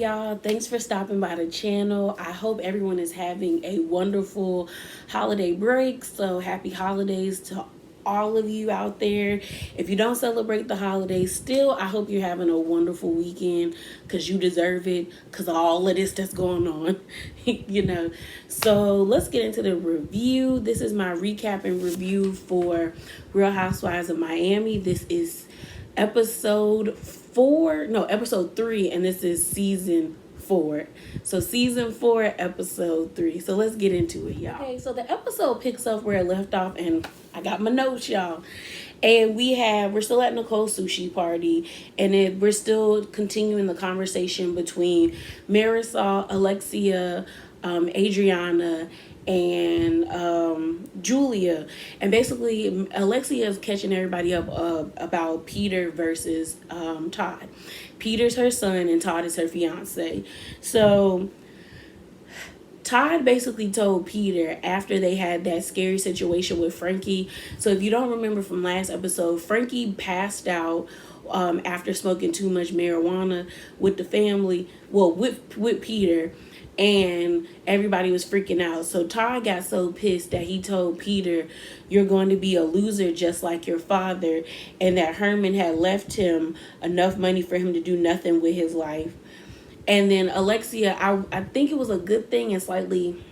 y'all. Thanks for stopping by the channel. I hope everyone is having a wonderful holiday break. So happy holidays to all of you out there. If you don't celebrate the holidays, still, I hope you're having a wonderful weekend because you deserve it because of all of this that's going on, So let's get into the review. This is my recap and review for Real Housewives of Miami. This is episode 3, and this is season 4. So season 4, episode 3. So let's get into it, y'all. Okay, so the episode picks up where it left off, and I got my notes, y'all. And we're still at Nicole's sushi party, and we're still continuing the conversation between Marisol, Alexia, Adriana, and Julia. And basically Alexia is catching everybody up about Peter versus Todd. Peter's her son and Todd is her fiance. So Todd basically told Peter after they had that scary situation with Frankie. So if you don't remember from last episode, Frankie passed out after smoking too much marijuana with the family, with Peter, and everybody was freaking out. So Todd got so pissed that he told Peter, "You're going to be a loser just like your father," and that Herman had left him enough money for him to do nothing with his life. And then Alexia, I think it was a good thing and slightly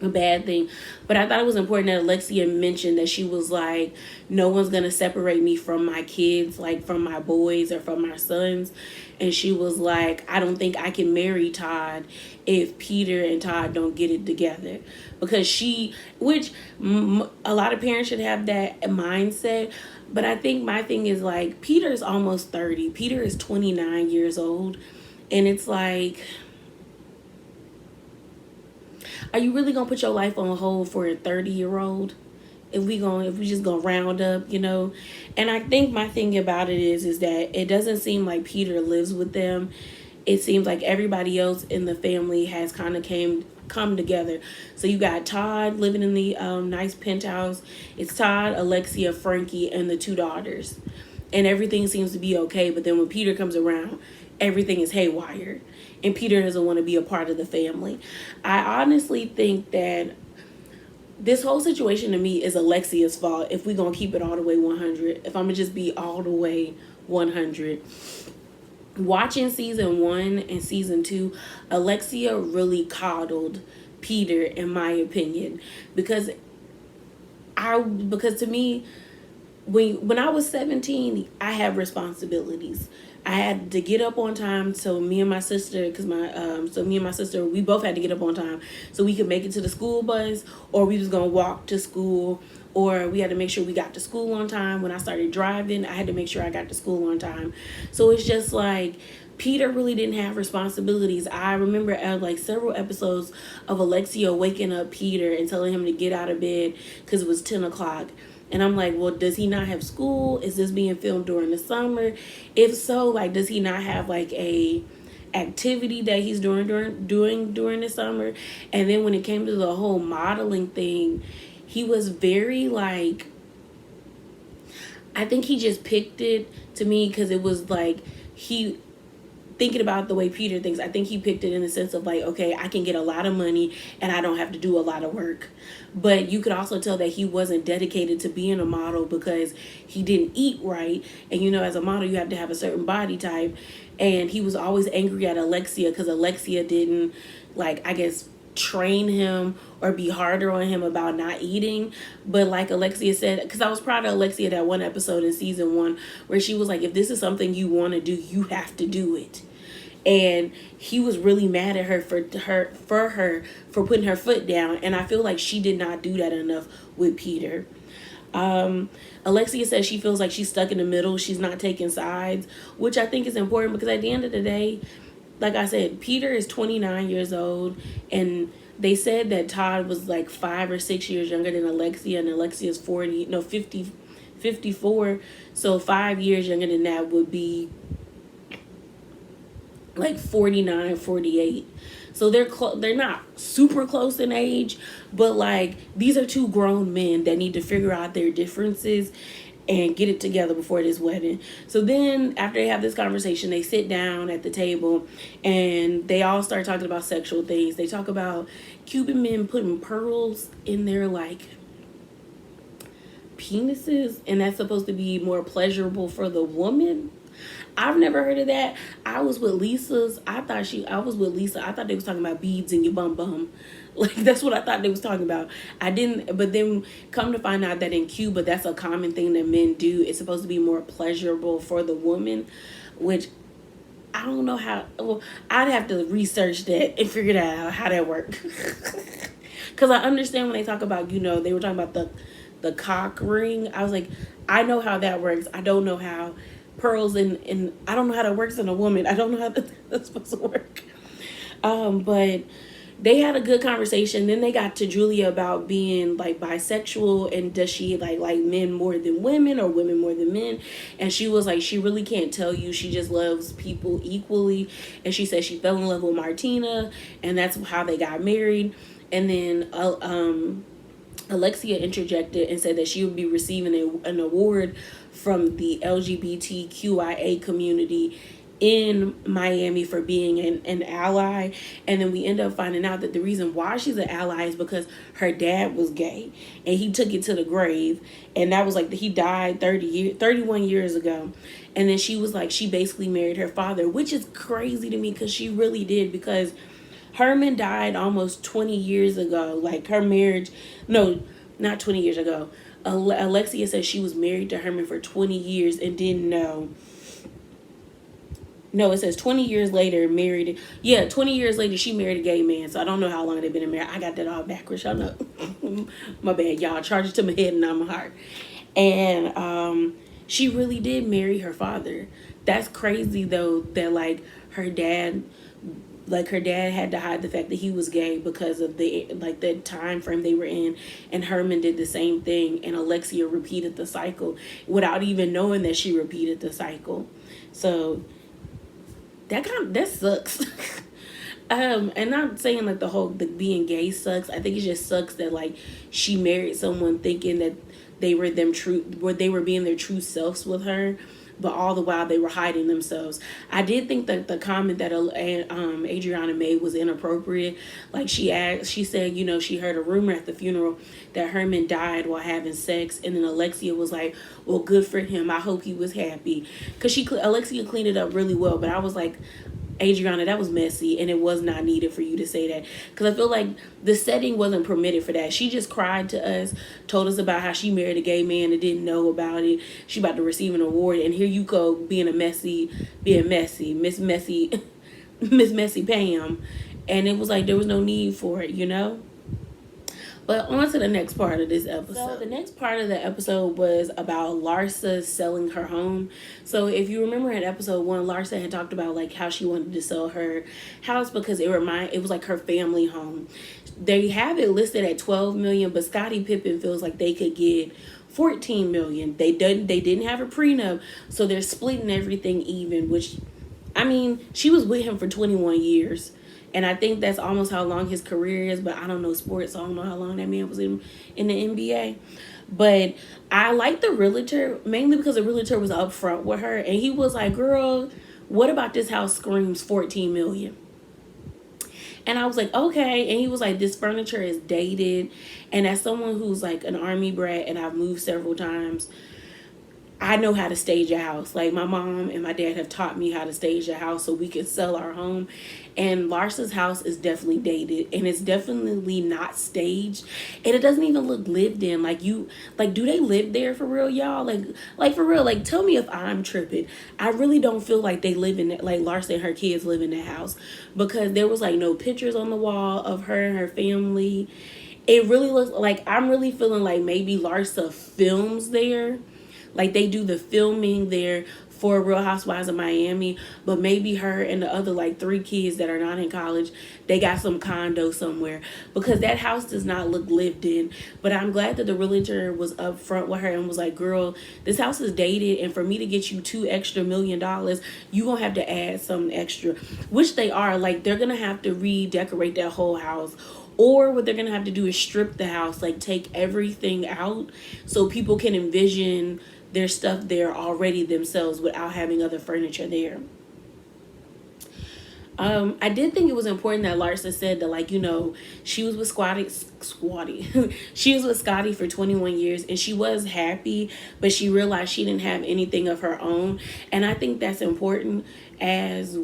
a bad thing, but I thought it was important that Alexia mentioned that she was like, no one's gonna separate me from my kids, like from my boys or from my sons. And she was like, I don't think I can marry Todd if Peter and Todd don't get it together. Because a lot of parents should have that mindset. But I think my thing is like, Peter is almost 30. Peter is 29 years old. And it's like, are you really gonna put your life on hold for a 30-year-old? If we just gonna round up, And I think my thing about it is that it doesn't seem like Peter lives with them. It seems like everybody else in the family has kind of come together. So you got Todd living in the nice penthouse. It's Todd, Alexia, Frankie, and the 2 daughters. And everything seems to be okay. But then when Peter comes around, everything is haywire. And Peter doesn't want to be a part of the family. I honestly think that this whole situation to me is Alexia's fault if we're going to keep it all the way 100. If I'm going to just be all the way 100. Watching season 1 and season 2, Alexia really coddled Peter, in my opinion. Because to me, when I was 17, I had responsibilities. I had to get up on time so me and my sister, we both had to get up on time so we could make it to the school bus, or we was going to walk to school, or we had to make sure we got to school on time. When I started driving, I had to make sure I got to school on time. So it's just like, Peter really didn't have responsibilities. I remember several episodes of Alexia waking up Peter and telling him to get out of bed because it was 10 o'clock. And I'm like, well, does he not have school? Is this being filmed during the summer? If so, does he not have a activity that he's doing during the summer? And then when it came to the whole modeling thing, he was very I think he just picked it to me because it was thinking about the way Peter thinks. I think he picked it in the sense of okay, I can get a lot of money and I don't have to do a lot of work. But you could also tell that he wasn't dedicated to being a model because he didn't eat right. And as a model, you have to have a certain body type. And he was always angry at Alexia because Alexia didn't train him or be harder on him about not eating. But like Alexia said, because I was proud of Alexia, that one episode in season 1 where she was like, if this is something you want to do, you have to do it. And he was really mad at her for putting her foot down. And I feel like she did not do that enough with Peter. Alexia says she feels like she's stuck in the middle. She's not taking sides, which I think is important because at the end of the day, like I said, Peter is 29 years old, and they said that Todd was 5 or 6 years younger than Alexia, and Alexia's 54. So 5 years younger than that would be 49, 48. So they're not super close in age, but these are 2 grown men that need to figure out their differences and get it together before this wedding. So then after they have this conversation, they sit down at the table and they all start talking about sexual things. They talk about Cuban men putting pearls in their like penises, and that's supposed to be more pleasurable for the woman. I've never heard of that. I was with Lisa. I thought they was talking about beads in your bum bum. Like, that's what I thought they was talking about. I didn't, but then come to find out that in Cuba, that's a common thing that men do. It's supposed to be more pleasurable for the woman, which I don't know how. Well, I'd have to research that and figure out how that works. Because I understand when they talk about, they were talking about the cock ring. I was like, I know how that works. I don't know how pearls and I don't know how that works in a woman. I don't know how that's supposed to work. But they had a good conversation. Then they got to Julia about being like bisexual and does she like men more than women or women more than men. And she was like, she really can't tell you. She just loves people equally. And she said she fell in love with Martina and that's how they got married. And then Alexia interjected and said that she would be receiving an award from the LGBTQIA community in Miami for being an ally. And then we end up finding out that the reason why she's an ally is because her dad was gay and he took it to the grave, and that was like he died 31 years ago. And then she was like, she basically married her father, which is crazy to me because she really did, because Herman died almost 20 years ago. Like her marriage, no, not 20 years ago. Alexia said she was married to Herman for 20 years and didn't know. No, it says 20 years later, married. Yeah, 20 years later, she married a gay man. So I don't know how long they've been married. I got that all backwards. Y'all know. My bad, y'all. Charge it to my head and not my heart. And she really did marry her father. That's crazy, though, that, like, her dad had to hide the fact that he was gay because of the time frame they were in. And Herman did the same thing. And Alexia repeated the cycle without even knowing that she repeated the cycle. So that sucks. And not saying like the being gay sucks. I think it just sucks that like she married someone thinking that they were being their true selves with her, but all the while they were hiding themselves. I did think that the comment that Adriana made was inappropriate. Like she said, she heard a rumor at the funeral that Herman died while having sex, and then Alexia was like, well, good for him. I hope he was happy. Because Alexia cleaned it up really well, but I was like, Adriana, that was messy, and it was not needed for you to say that, because I feel like the setting wasn't permitted for that. She just cried to us, told us about how she married a gay man and didn't know about it. She about to receive an award, and here you go being messy, Miss Messy, Miss Messy Pam, and it was like there was no need for it. But on to the next part of this episode. So the next part of the episode was about Larsa selling her home. So if you remember in episode 1, Larsa had talked about like how she wanted to sell her house because it was like her family home. They have it listed at $12 million, but Scottie Pippen feels like they could get $14 million. They didn't have a prenup, so they're splitting everything even, which, I mean, she was with him for 21 years. And I think that's almost how long his career is, but I don't know sports, so I don't know how long that man was in the NBA. But I like the realtor, mainly because the realtor was up front with her, and he was like, girl, what about this house screams $14 million? And I was like, okay. And he was like, this furniture is dated. And as someone who's like an Army brat and I've moved several times, I know how to stage a house. Like my mom and my dad have taught me how to stage a house so we can sell our home. And Larsa's house is definitely dated, and it's definitely not staged, and it doesn't even look lived in. Do they live there for real, y'all? Like for real, like tell me if I'm tripping. I really don't feel like they live in it, like Larsa and her kids live in that house, because there was like no pictures on the wall of her and her family. It really looks like I'm really feeling like maybe Larsa films there. Like they do the filming there for Real Housewives of Miami, but maybe her and the other like 3 kids that are not in college, they got some condo somewhere, because that house does not look lived in. But I'm glad that the realtor was up front with her and was like, girl, this house is dated, and for me to get you $2 extra million, you gonna have to add some extra, which they are. Like they're gonna have to redecorate that whole house. Or what they're going to have to do is strip the house, like take everything out so people can envision their stuff there already themselves without having other furniture there. I did think it was important that Larsa said that, like, she was with Squatty. She was with Scotty for 21 years and she was happy, but she realized she didn't have anything of her own. And I think that's important as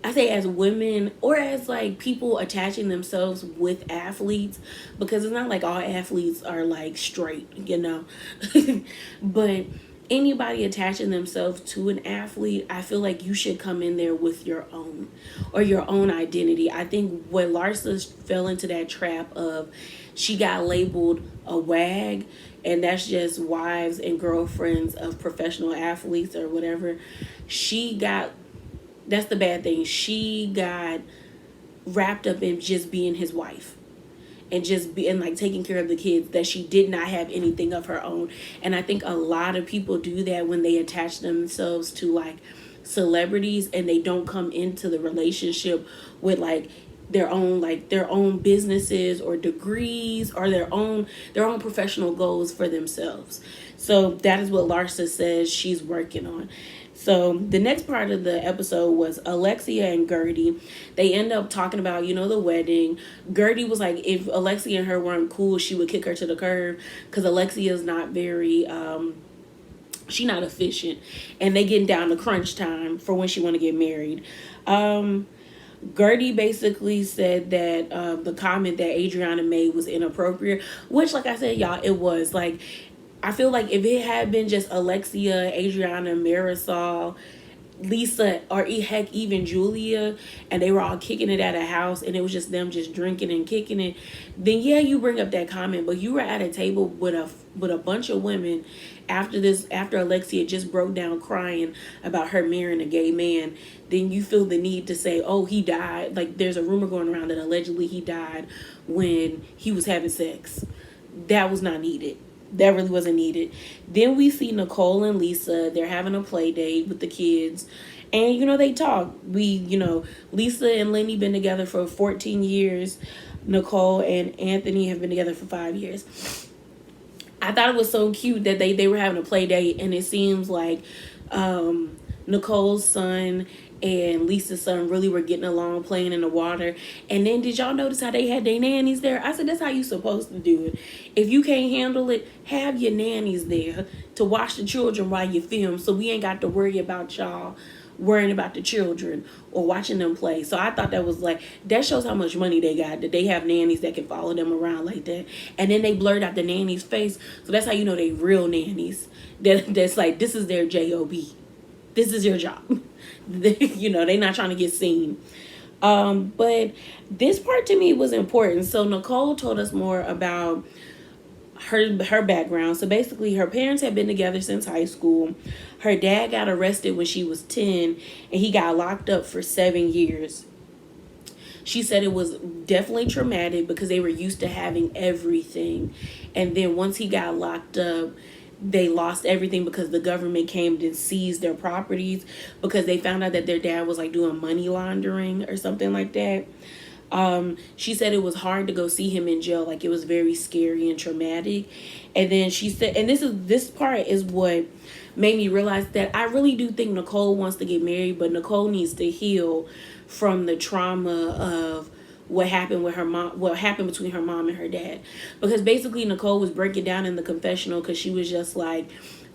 I say as women or as like people attaching themselves with athletes, because it's not like all athletes are like straight. But anybody attaching themselves to an athlete, I feel like you should come in there with your own or your own identity. I think what Larsa fell into that trap of, she got labeled a wag, and that's just wives and girlfriends of professional athletes or whatever. That's the bad thing. She got wrapped up in just being his wife and just being like taking care of the kids, that she did not have anything of her own. And I think a lot of people do that when they attach themselves to like celebrities and they don't come into the relationship with like their own businesses or degrees or their own professional goals for themselves. So that is what Larsa says she's working on. So the next part of the episode was Alexia and Gertie. They end up talking about, the wedding. Gertie was like, if Alexia and her weren't cool, she would kick her to the curb because Alexia is not very, she's not efficient. And they getting down to crunch time for when she want to get married. Gertie basically said that the comment that Adriana made was inappropriate, which, like I said, y'all, it was. Like, I feel like if it had been just Alexia, Adriana, Marisol, Lisa, or heck, even Julia, and they were all kicking it at a house and it was just them just drinking and kicking it, then yeah, you bring up that comment. But you were at a table with a bunch of women after Alexia just broke down crying about her marrying a gay man. Then you feel the need to say, oh, he died. Like, there's a rumor going around that allegedly he died when he was having sex. That was not needed. That really wasn't needed. Then we see Nicole and Lisa. They're having a play date with the kids. And, they talk. Lisa and Lenny been together for 14 years. Nicole and Anthony have been together for 5 years. I thought it was so cute that they were having a play date. And it seems like Nicole's son and Lisa's son really were getting along, playing in the water. And then did y'all notice how they had their nannies there? I said, that's how you supposed to do it. If you can't handle it, have your nannies there to watch the children while you film, so we ain't got to worry about y'all worrying about the children or watching them play. So I thought that was like, that shows how much money they got, that they have nannies that can follow them around like that. And then they blurred out the nanny's face, so that's how you know they real nannies. That's like, this is their job. This is your job. They're not trying to get seen. But this part to me was important. So Nicole told us more about her background. So basically, her parents had been together since high school. Her dad got arrested when she was 10, and he got locked up for 7 years. She said it was definitely traumatic because they were used to having everything. And then once he got locked up, they lost everything because the government came and seized their properties because they found out that their dad was like doing money laundering or something like that. She said it was hard to go see him in jail. Like, it was very scary and traumatic. And then she said, and this part is what made me realize that I really do think Nicole wants to get married, but Nicole needs to heal from the trauma of what happened with her mom, what happened between her mom and her dad. Because basically Nicole was breaking down in the confessional because she was just like,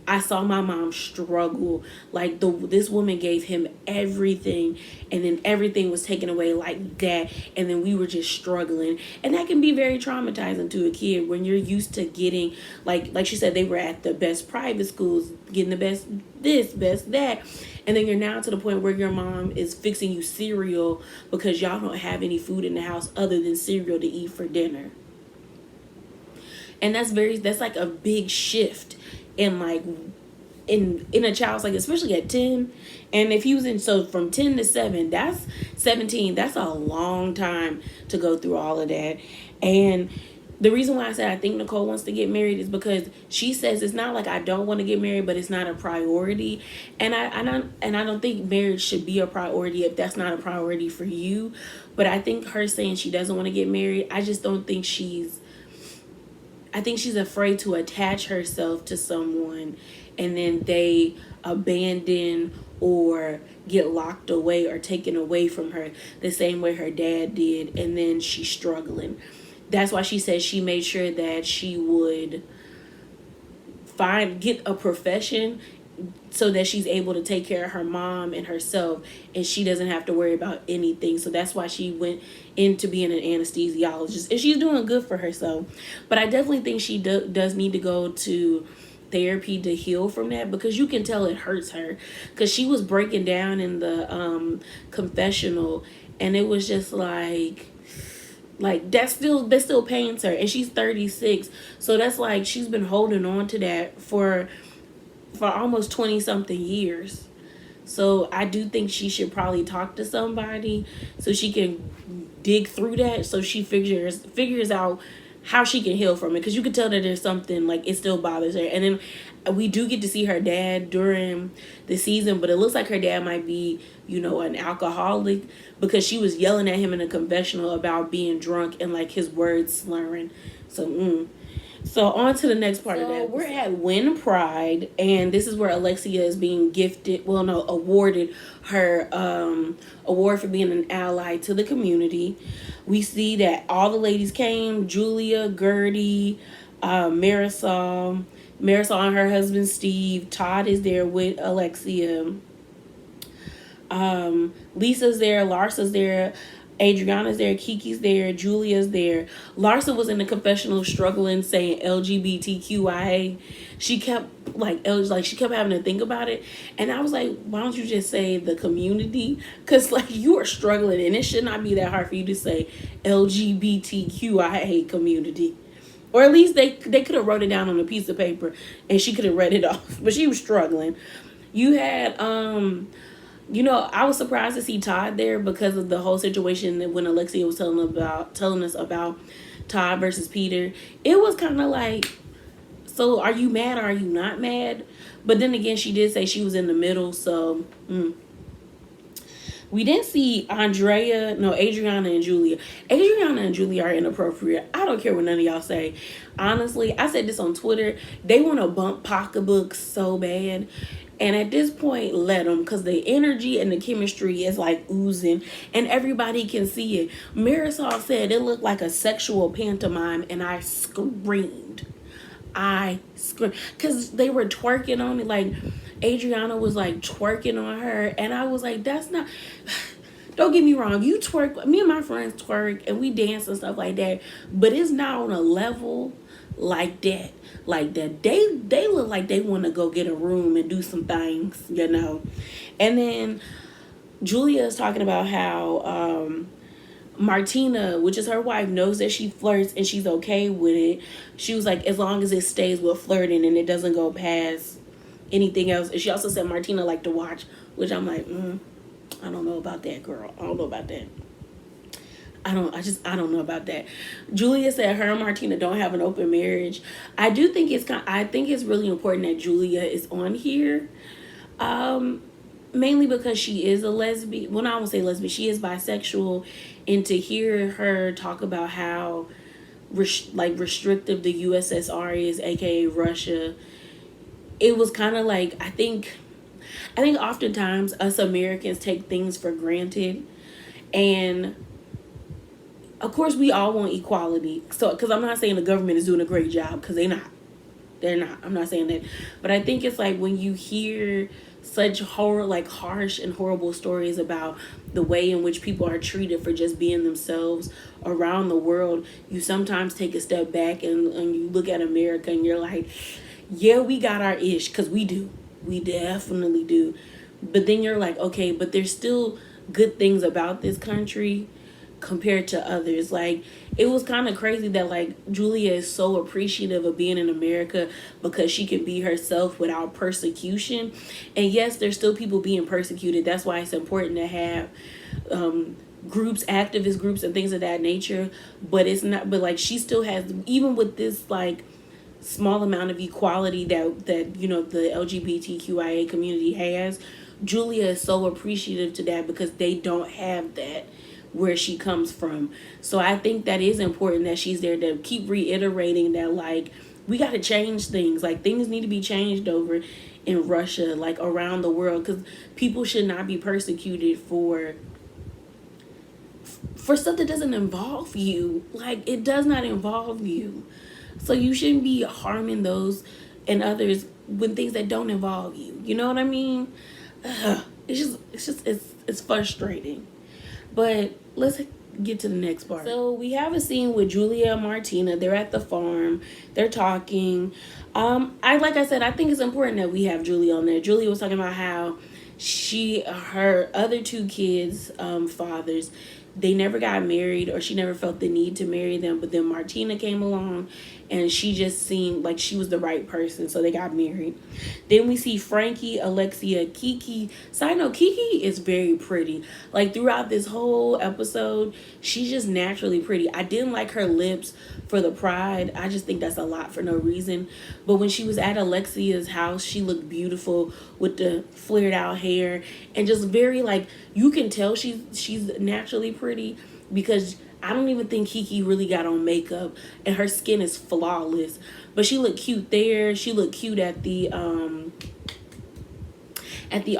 I saw my mom struggle. Like, this woman gave him everything, and then everything was taken away like that, and then we were just struggling. And that can be very traumatizing to a kid when you're used to getting, like she said, they were at the best private schools, getting the best this, best that. And then you're now to the point where your mom is fixing you cereal because y'all don't have any food in the house other than cereal to eat for dinner. And that's like a big shift in like in a child's, like, especially at 10. And if he was so from 10 to 7, that's 17, that's a long time to go through all of that. And the reason why I said I think Nicole wants to get married is because she says it's not like I don't want to get married, but it's not a priority. And I don't think marriage should be a priority if that's not a priority for you. But I think her saying she doesn't want to get married, I just don't think she's I think she's afraid to attach herself to someone and then they abandon or get locked away or taken away from her the same way her dad did, and then she's struggling. That's why she said she made sure that she would get a profession so that she's able to take care of her mom and herself, and she doesn't have to worry about anything. So that's why she went into being an anesthesiologist, and she's doing good for herself. But I definitely think she does need to go to therapy to heal from that, because you can tell it hurts her, because she was breaking down in the confessional, and it was just like that still pains her, and she's 36. So that's like she's been holding on to that for almost 20 something years. So I do think she should probably talk to somebody so she can dig through that, so she figures out how she can heal from it, because you could tell that there's something like it still bothers her. And then we do get to see her dad during the season, but it looks like her dad might be, an alcoholic, because she was yelling at him in a confessional about being drunk and like his words slurring. So on to the next part of that. We're at Win Pride, and this is where Alexia is being awarded her award for being an ally to the community. We see that all the ladies came: Julia, Gertie, Marisol and her husband Steve. Todd is there with Alexia. Lisa's there, Larsa's there, Adriana's there, Kiki's there, Julia's there. Larsa was in the confessional struggling, saying LGBTQIA. She kept she kept having to think about it, and I was like, why don't you just say the community? Because like you are struggling, and it should not be that hard for you to say LGBTQIA community. Or at least they could have wrote it down on a piece of paper and she could have read it off. But she was struggling. You had I was surprised to see Todd there because of the whole situation that when Alexia was telling us about Todd versus Peter. It was kind of like, so are you mad or are you not mad? But then again, she did say she was in the middle, so we didn't see Adriana and Julia. Adriana and Julia are inappropriate. I don't care what none of y'all say. Honestly, I said this on Twitter. They want to bump pocketbooks so bad. And at this point, let them, because the energy and the chemistry is like oozing and everybody can see it. Marisol said it looked like a sexual pantomime, and I screamed. Because they were twerking on it. Like, Adriana was like twerking on her, and I was like, that's not... Don't get me wrong, you twerk, me and my friends twerk, and we dance and stuff like that, but it's not on a level like that. They look like they want to go get a room and do some things, And then Julia is talking about how Martina, which is her wife, knows that she flirts and she's okay with it. She was like, as long as it stays with flirting and it doesn't go past anything else. And she also said Martina liked to watch, which I'm like, I don't know about that, girl. I don't know about that. I don't know about that. Julia said her and Martina don't have an open marriage. I do think I think it's really important that Julia is on here. Mainly because she is a lesbian. Well, I won't say lesbian. She is bisexual. And to hear her talk about how restrictive the USSR is, aka Russia, it was kind of like, I think oftentimes us Americans take things for granted. And of course, we all want equality. So, because I'm not saying the government is doing a great job, because they're not. They're not. I'm not saying that. But I think it's like when you hear such harsh and horrible stories about the way in which people are treated for just being themselves around the world, you sometimes take a step back and you look at America and you're like, yeah, we got our ish, because we do. We definitely do. But then you're like, okay, but there's still good things about this country compared to others. Like, it was kind of crazy that like Julia is so appreciative of being in America because she can be herself without persecution. And yes, there's still people being persecuted. That's why it's important to have activist groups and things of that nature. But like she still has, even with this like small amount of equality that the LGBTQIA community has, Julia is so appreciative to that because they don't have that. where she comes from. So I think that is important that she's there to keep reiterating that, like, we got to change things. Like, things need to be changed over in Russia, like around the world, because people should not be persecuted for stuff that doesn't involve you. Like, it does not involve you. So you shouldn't be harming those and others when things that don't involve you. You know what I mean? It's frustrating. But let's get to the next part. So we have a scene with Julia and Martina. They're at the farm. They're talking. Like I said, I think it's important that we have Julia on there. Julia was talking about how her other two kids, fathers, they never got married, or she never felt the need to marry them. But then Martina came along and she just seemed like she was the right person, so they got married. Then we see Frankie, Alexia, Kiki. Side note, Kiki is very pretty. Like, throughout this whole episode, she's just naturally pretty. I didn't like her lips for the pride. I just think that's a lot for no reason. But when she was at Alexia's house, she looked beautiful with the flared out hair, and just very, like, you can tell she's naturally pretty, because I don't even think Kiki really got on makeup, and her skin is flawless. But she looked cute there. She looked cute at the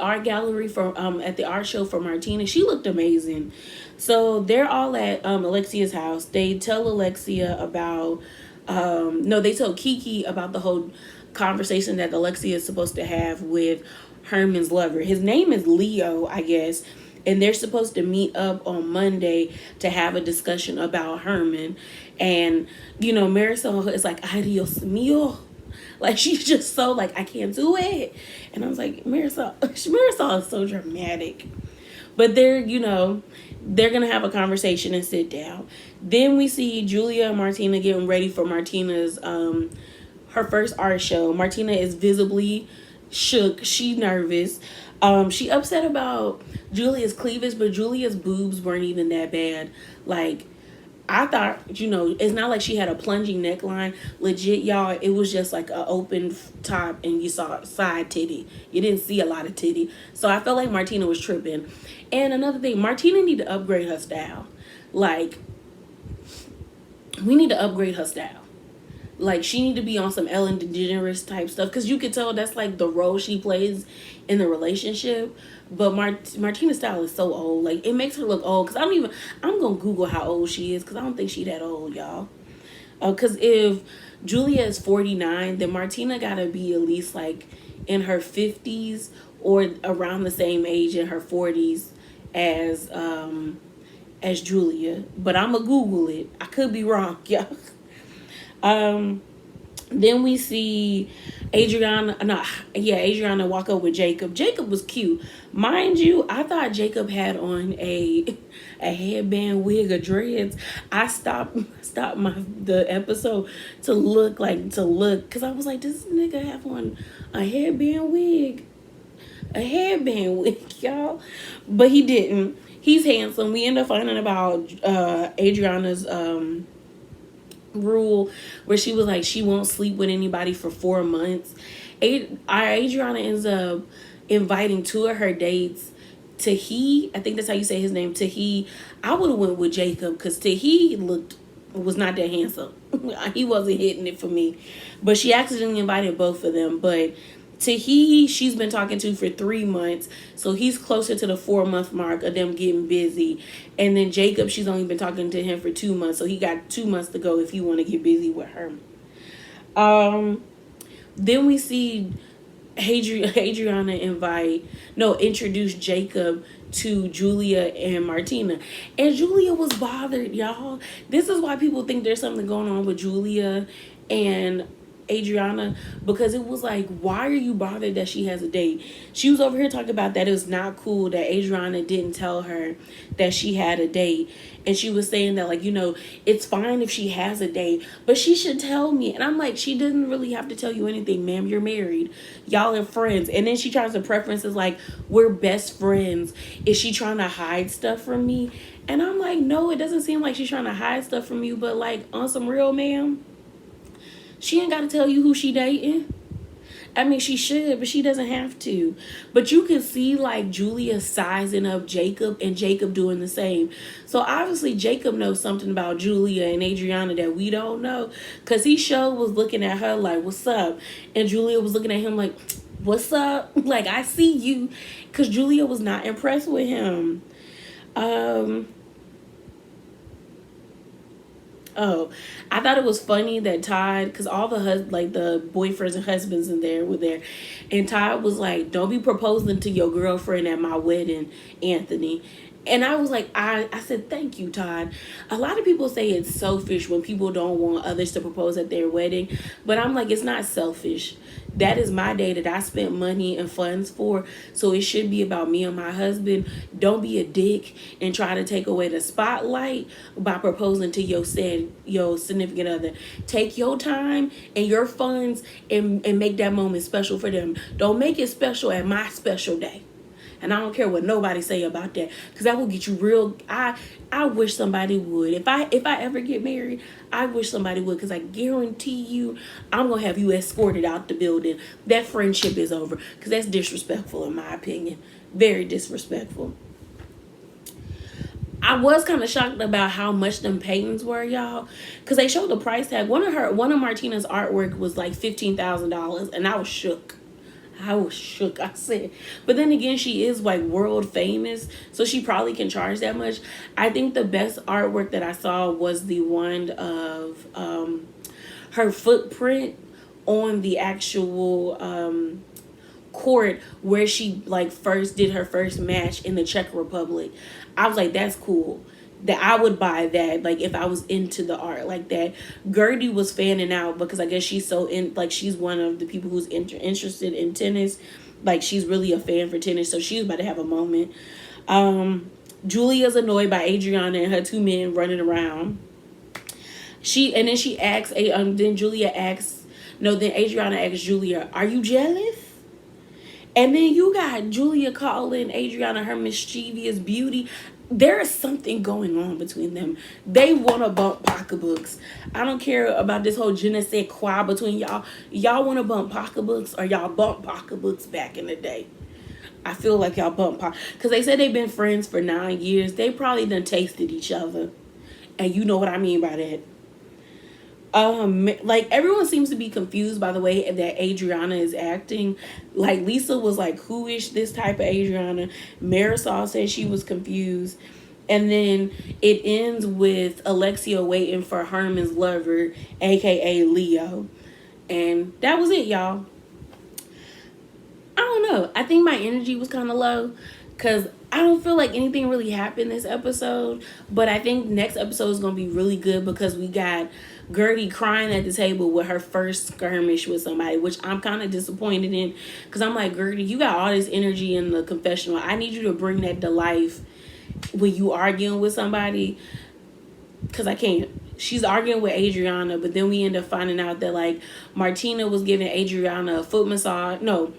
art gallery for at the art show for Martina. She looked amazing. So they're all at Alexia's house. They tell Alexia about they tell Kiki about the whole conversation that Alexia is supposed to have with Herman's lover. His name is Leo, I guess. And they're supposed to meet up on Monday to have a discussion about Herman. And, Marisol is like, adios mio. Like, she's just so like, I can't do it. And I was like, Marisol is so dramatic. But they're going to have a conversation and sit down. Then we see Julia and Martina getting ready for Martina's, her first art show. Martina is visibly shook. She's nervous. She upset about Julia's cleavage, but Julia's boobs weren't even that bad. Like, I thought, it's not like she had a plunging neckline. Legit, y'all, it was just like an open top and you saw side titty. You didn't see a lot of titty. So I felt like Martina was tripping. And another thing, Martina need to upgrade her style. Like, we need to upgrade her style. Like, she need to be on some Ellen DeGeneres type stuff, because you could tell that's like the role she plays in the relationship. But Martina's style is so old. Like, it makes her look old. Because I'm going to Google how old she is, because I don't think she that old, y'all. Because if Julia is 49, then Martina got to be at least like in her 50s or around the same age in her 40s as Julia. But I'm going to Google it. I could be wrong, y'all. Then we see Adriana walk up with Jacob. Jacob was cute. Mind you, I thought Jacob had on a headband, wig, or dreads. I stopped the episode to look, because I was like, does this nigga have on a headband wig? A headband wig, y'all. But he didn't. He's handsome. We end up finding about Adriana's rule, where she was like, she won't sleep with anybody for 4 months. Adriana ends up inviting two of her dates. Tahi, I think that's how you say his name, Tahi. I would have went with Jacob, because Tahi was not that handsome. He wasn't hitting it for me. But she accidentally invited both of them. But Tahi, she's been talking to for 3 months, so he's closer to the 4-month mark of them getting busy. And then Jacob, she's only been talking to him for 2 months, so he got 2 months to go if he want to get busy with her. Then we see Adriana introduce Jacob to Julia and Martina. And Julia was bothered, y'all. This is why people think there's something going on with Julia and Adriana, because it was like, why are you bothered that she has a date? She was over here talking about that it was not cool that Adriana didn't tell her that she had a date. And she was saying that, like, it's fine if she has a date, but she should tell me. And I'm like, she didn't really have to tell you anything, ma'am. You're married. Y'all are friends. And then she tries to preference is like, we're best friends. Is she trying to hide stuff from me? And I'm like, no, it doesn't seem like she's trying to hide stuff from you, but like, on some real, ma'am, she ain't got to tell you who she dating. I mean, she should, but she doesn't have to. But you can see like Julia sizing up Jacob and Jacob doing the same. So obviously Jacob knows something about Julia and Adriana that we don't know. Cause he sure was looking at her like, what's up? And Julia was looking at him like, what's up? Like, I see you. Cause Julia was not impressed with him. Oh, I thought it was funny that Todd, because all the boyfriends and husbands in there were there, and Todd was like, "Don't be proposing to your girlfriend at my wedding, Anthony." And I was like, I said, thank you, Todd. A lot of people say it's selfish when people don't want others to propose at their wedding. But I'm like, it's not selfish. That is my day that I spent money and funds for. So it should be about me and my husband. Don't be a dick and try to take away the spotlight by proposing to your significant other. Take your time and your funds and make that moment special for them. Don't make it special at my special day. And I don't care what nobody say about that, because that will get you real. I wish somebody would. If I ever get married, I wish somebody would, because I guarantee you, I'm gonna have you escorted out the building. That friendship is over, because that's disrespectful in my opinion. Very disrespectful. I was kind of shocked about how much them paintings were, y'all, because they showed the price tag. One of Martina's artwork was like $15,000, and I was shook. I said. But then again, she is like world famous, so she probably can charge that much. I think the best artwork that I saw was the one of her footprint on the actual court where she like first did her first match in the Czech Republic. I was like, that's cool. That I would buy that, like, if I was into the art like that. Gertie was fanning out because I guess she's so in, like, she's one of the people who's interested in tennis. Like, she's really a fan for tennis, so she's about to have a moment. Julia's annoyed by Adriana and her two men running around. Then Adriana asks Julia, "Are you jealous?" And then you got Julia calling Adriana her mischievous beauty. There is something going on between them. They want to bump pocketbooks. I don't care about this whole je ne sais quoi between y'all. Y'all want to bump pocketbooks, or y'all bump pocketbooks back in the day? I feel like y'all bump because they said they've been friends for 9 years. They probably done tasted each other. And you know what I mean by that. Like, everyone seems to be confused by the way that Adriana is acting. Like, Lisa was like, who is this type of Adriana? Marisol said she was confused. And then it ends with Alexia waiting for Herman's lover, aka Leo. And that was it, y'all. I don't know. I think my energy was kind of low because I don't feel like anything really happened this episode. But I think next episode is going to be really good because we got Gertie crying at the table with her first skirmish with somebody, which I'm kind of disappointed in, because I'm like, Gertie, you got all this energy in the confessional. I need you to bring that to life when you arguing with somebody, because I can't. She's arguing with Adriana, but then we end up finding out that like Martina was giving Adriana a foot massage. No,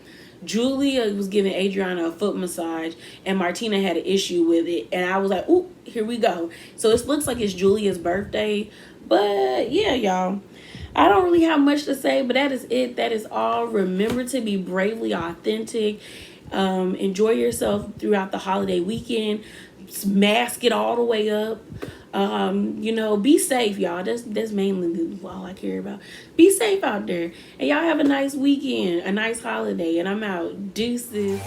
Julia was giving Adriana a foot massage, and Martina had an issue with it. And I was like, ooh, here we go. So it looks like it's Julia's birthday. But yeah, y'all, I don't really have much to say, but that is it. That is all. Remember to be bravely authentic. Enjoy yourself throughout the holiday weekend. Mask it all the way up. Be safe, y'all. That's mainly all I care about. Be safe out there. And y'all have a nice weekend, a nice holiday. And I'm out. Deuces.